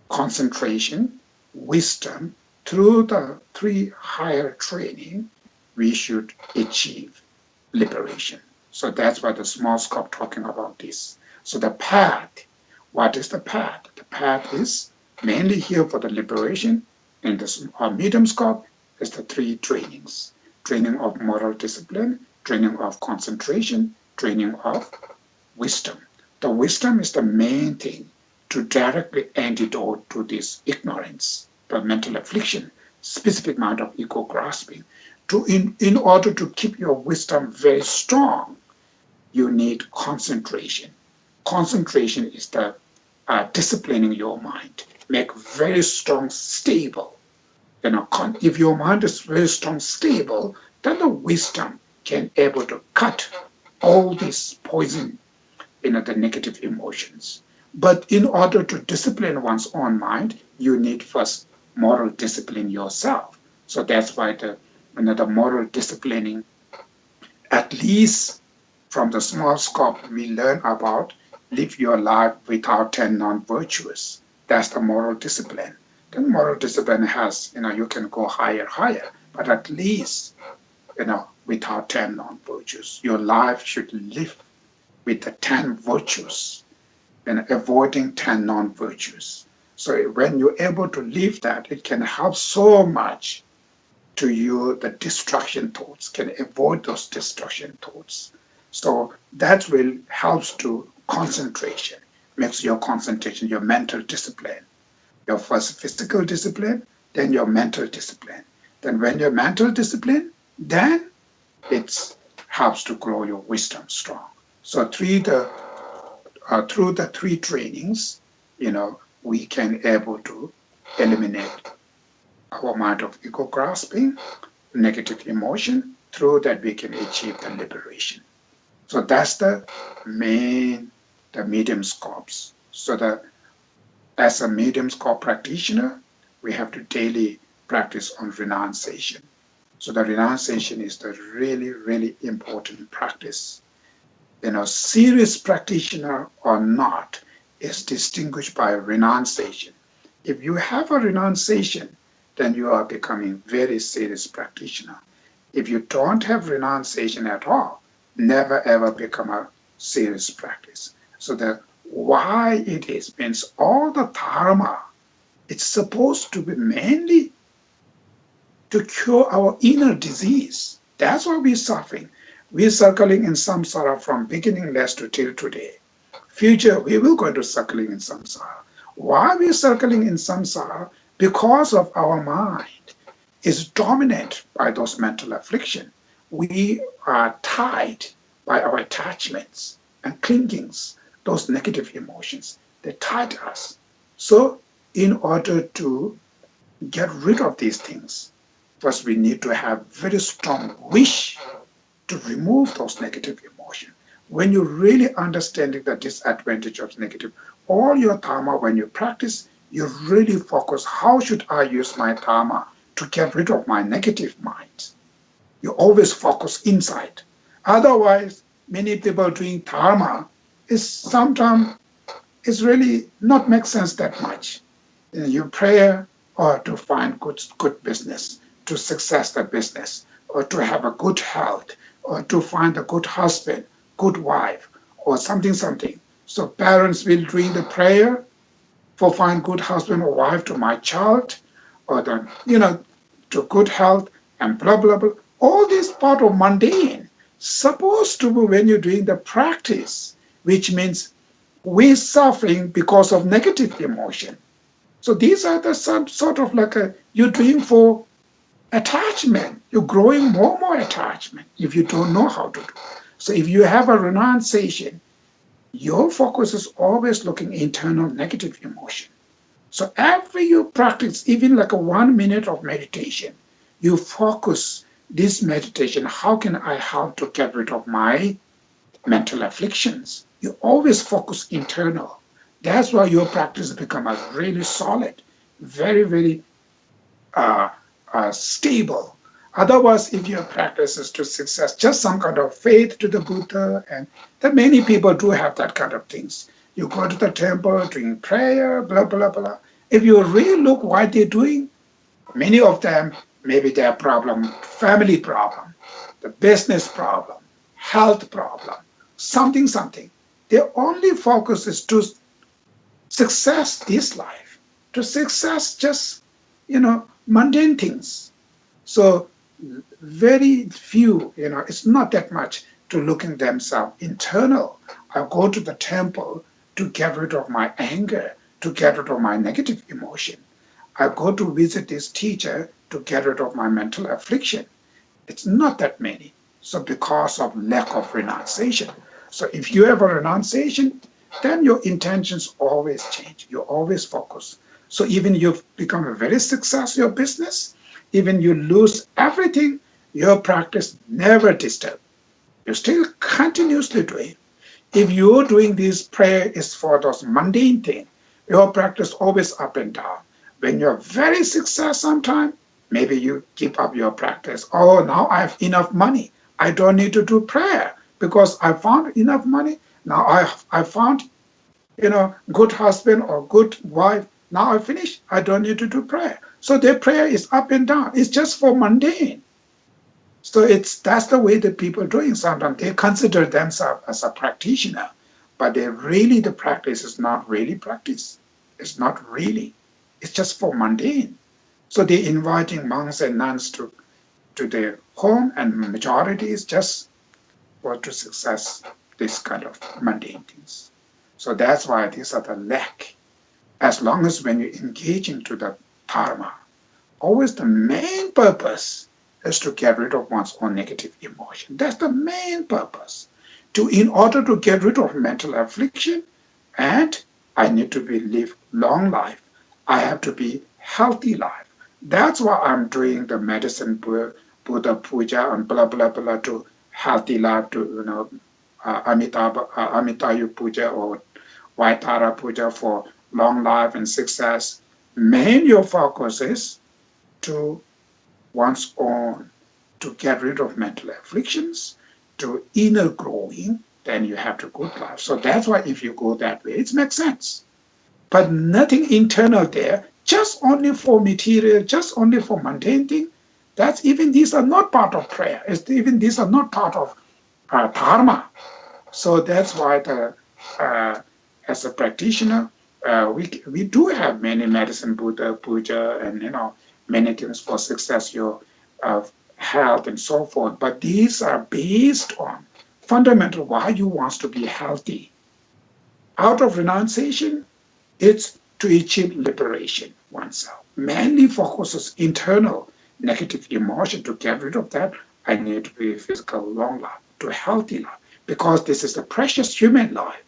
concentration, wisdom, through the three higher training, we should achieve liberation. So that's why the small scope talking about this. So the path, what is the path? The path is mainly here for the liberation. In the medium scope is the three trainings. Training of moral discipline, training of concentration, training of wisdom. The wisdom is the main thing to directly antidote to this ignorance, the mental affliction, specific mind of ego grasping. In order to keep your wisdom very strong, you need concentration. Concentration is the disciplining your mind, make very strong, stable. If your mind is very strong, stable, then the wisdom can able to cut all this poison, the negative emotions. But in order to discipline one's own mind, you need first moral discipline yourself. So that's why the moral disciplining, at least from the small scope, we learn about live your life without 10 non-virtuous. That's the moral discipline. Then moral discipline has, you can go higher, but at least, without 10 non-virtuous. Your life should live with the 10 virtues and avoiding 10 non-virtues. So when you're able to live that, it can help so much to you, the distraction thoughts, can avoid those distraction thoughts. So that will helps to concentration, makes your concentration, your mental discipline. Your first physical discipline, then your mental discipline. Then when your mental discipline, then it helps to grow your wisdom strong. So through the three trainings, we can able to eliminate our mind of ego grasping, negative emotion. Through that we can achieve the liberation. So that's the medium scopes. So as a medium scope practitioner, we have to daily practice on renunciation. So the renunciation is the really, really important practice. Serious practitioner or not is distinguished by renunciation. If you have a renunciation, then you are becoming very serious practitioner. If you don't have renunciation at all, never ever become a serious practice. So the why it is means all the dharma, it's supposed to be mainly to cure our inner disease. That's why we're suffering. We're circling in samsara from beginningless to till today. Future, we will go into circling in samsara. Why are we circling in samsara? Because of our mind. is dominated by those mental affliction. We are tied by our attachments and clingings, those negative emotions. They tied us. So in order to get rid of these things, first we need to have very strong wish to remove those negative emotions. When you really understanding the disadvantage of negative, all your dharma, when you practice, you really focus, how should I use my dharma to get rid of my negative mind? You always focus inside. Otherwise, many people doing dharma is sometimes it's really not make sense that much. You pray or to find good business, to success the business, or to have a good health, or to find a good husband, good wife, or something. So parents will doing the prayer for find good husband or wife to my child, or the to good health and blah blah blah. All this part of mundane supposed to be when you're doing the practice, which means we suffering because of negative emotion. So these are the sort of like you're doing for attachment. You're growing more attachment if you don't know how to do. So if you have a renunciation, your focus is always looking internal negative emotion. So after you practice even like a 1 minute of meditation, you focus this meditation, how can I help to get rid of my mental afflictions? You always focus internal. That's why your practice becomes really solid, very, very stable. Otherwise, if your practice is to success, just some kind of faith to the Buddha, and that many people do have that kind of things. You go to the temple, doing prayer, blah, blah, blah. If you really look what they're doing, many of them, maybe their problem, family problem, the business problem, health problem, something. Their only focus is to success this life, to success just, mundane things. So very few, it's not that much to looking themselves internal. I go to the temple to get rid of my anger, to get rid of my negative emotion. I go to visit this teacher to get rid of my mental affliction. It's not that many. So because of lack of renunciation. So if you have a renunciation, then your intentions always change. You always focus. So even you've become a very successful business, even you lose everything, your practice never disturbed. You still continuously doing. If you're doing this prayer is for those mundane things, your practice always up and down. When you're very successful sometime, maybe you keep up your practice. Oh, now I have enough money. I don't need to do prayer because I found enough money. Now I found, good husband or good wife. Now I finish. I don't need to do prayer. So their prayer is up and down. It's just for mundane. So that's the way that people are doing sometimes. They consider themselves as a practitioner, but the practice is not really practice. It's not really. It's just for mundane. So they're inviting monks and nuns to their home, and majority is just for to success this kind of mundane things. So that's why these are the lack. As long as when you engage into the dharma, always the main purpose is to get rid of one's own negative emotion. That's the main purpose. In order to get rid of mental affliction, and I need to live long life. I have to be healthy life. That's why I'm doing the medicine Buddha puja and blah blah blah to healthy life, to Amitayu puja or Vaitara puja for long life and success. Main your focus is to one's own, to get rid of mental afflictions, to inner growing, then you have to good life. So that's why if you go that way, it makes sense. But nothing internal there, just only for material, just only for mundane thing. That's even these are not part of prayer. Even these are not part of dharma. So that's why as a practitioner, we do have many medicine Buddha puja and many things for success, your health and so forth. But these are based on fundamental why you want to be healthy. Out of renunciation, it's to achieve liberation oneself. Mainly focuses internal. negative emotion. To get rid of that, I need to be physical long life, to healthy life, because this is the precious human life.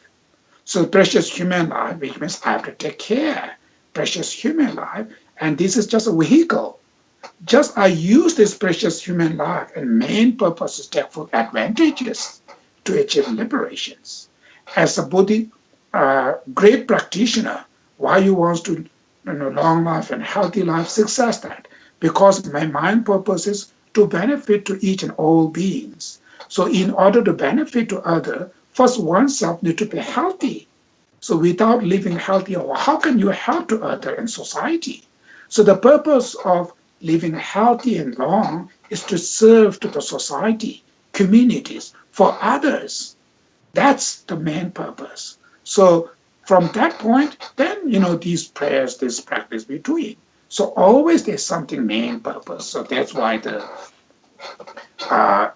So precious human life, which means I have to take care. Precious human life, and this is just a vehicle. Just I use this precious human life, and main purpose is take full advantages to achieve liberations. As a Buddhist, great practitioner, why you want to long life and healthy life, success that? Because my mind purpose is to benefit to each and all beings. So in order to benefit to other, first oneself need to be healthy. So without living healthy, how can you help to other in society? So the purpose of living healthy and long is to serve to the society, communities, for others. That's the main purpose. So from that point, then these prayers, this practice we're doing. So always there's something main purpose. So that's why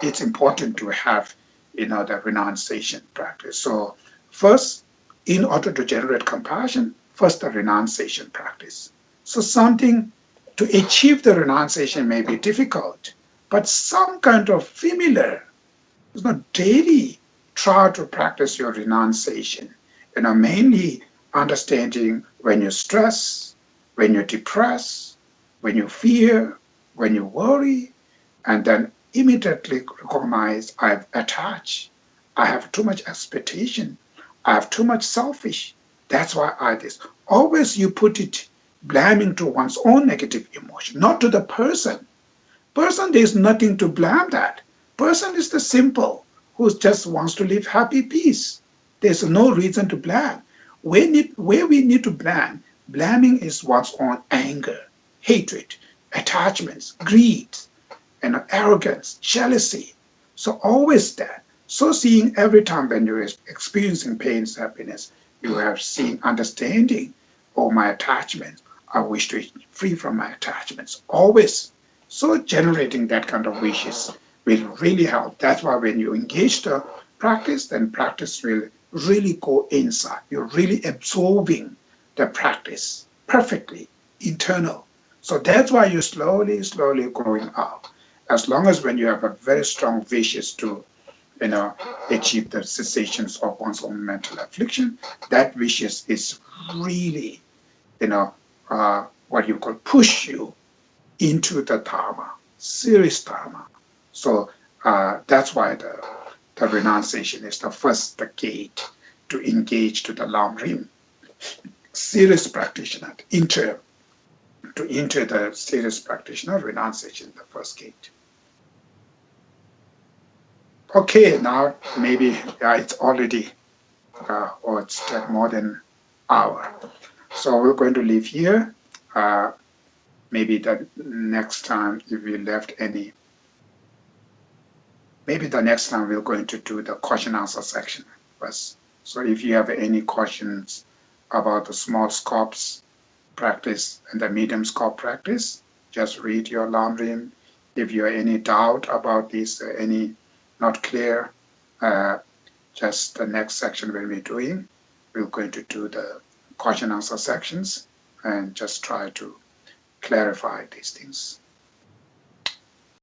it's important to have the renunciation practice. So first, in order to generate compassion, first the renunciation practice. So something to achieve the renunciation may be difficult, but some kind of familiar, daily try to practice your renunciation. Mainly understanding when you stress, when you depress, when you fear, when you worry, and then immediately recognize I've attached, I have too much expectation, I have too much selfish. That's why I this. Always you put it blaming to one's own negative emotion, not to the person. Person, there's nothing to blame that. Person is the simple who just wants to live happy peace. There's no reason to blame. Where we need to blame, blaming is one's own anger, hatred, attachments, greed, and arrogance, jealousy. So always that. So seeing every time when you're experiencing pain, happiness, you have seen understanding, oh, my attachments, I wish to be free from my attachments. Always. So generating that kind of wishes will really help. That's why when you engage the practice, then practice will really go inside. You're really absorbing the practice perfectly, internal. So that's why you're slowly, slowly growing up. As long as when you have a very strong wishes to achieve the cessations of one's own mental affliction, that wishes is really, what you call push you into the Dharma, serious Dharma. So that's why the renunciation is the gate to engage to the long rim. Serious practitioner, to enter the serious practitioner, renunciation, the first gate. Okay, now maybe it's already, or it's more than an hour. So we're going to leave here. Maybe the next time, if we left any, maybe the next time we're going to do the question answer section first. So if you have any questions about the small scopes practice and the medium scope practice, just read your long rim. If you have any doubt about this, any not clear, just the next section we'll be doing, we're going to do the question answer sections and just try to clarify these things.